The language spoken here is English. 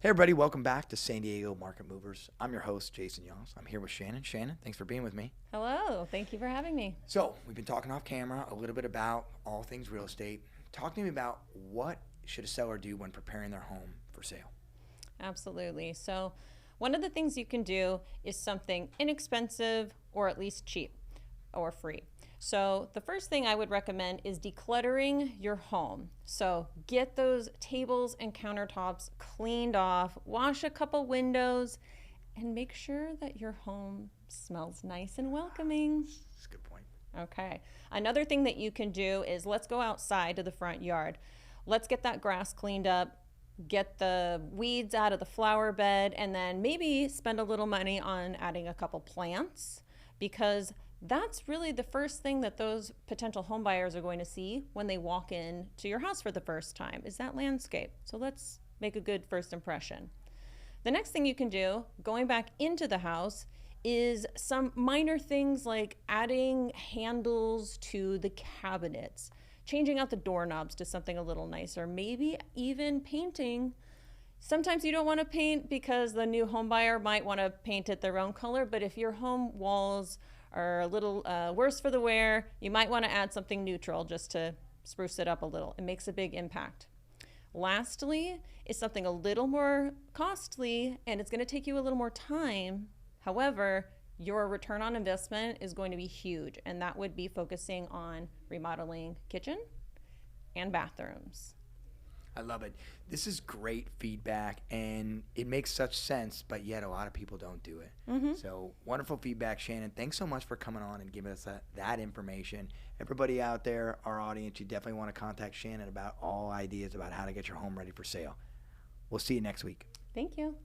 Hey everybody, welcome back to San Diego Market Movers. I'm your host, Jason Yoss. I'm here with Shannon. Shannon, thanks for being with me. Hello, thank you for having me. So, we've been talking off camera a little bit about all things real estate. Talk to me about what should a seller do when preparing their home for sale? Absolutely. So, one of the things you can do is something inexpensive or at least cheap or free. So, the first thing I would recommend is decluttering your home. So, get those tables and countertops cleaned off, wash a couple windows, and make sure that your home smells nice and welcoming. That's a good point. Okay. Another thing that you can do is let's go outside to the front yard. Let's get that grass cleaned up, get the weeds out of the flower bed, and then maybe spend a little money on adding a couple plants, because that's really the first thing that those potential home buyers are going to see when they walk in to your house for the first time is that landscape. So let's make a good first impression. The next thing you can do, going back into the house, is some minor things like adding handles to the cabinets, changing out the doorknobs to something a little nicer, maybe even painting. Sometimes you don't want to paint because the new home buyer might want to paint it their own color, but if your home walls are a little worse for the wear, you might want to add something neutral just to spruce it up a little. It makes a big impact. Lastly is something a little more costly, and it's going to take you a little more time. However, your return on investment is going to be huge, and that would be focusing on remodeling kitchen and bathrooms. I love it. This is great feedback, and it makes such sense, but yet a lot of people don't do it. So, wonderful feedback, Shannon. Thanks so much for coming on and giving us that information. Everybody out there, our audience, you definitely want to contact Shannon about all ideas about how to get your home ready for sale. We'll see you next week. Thank you.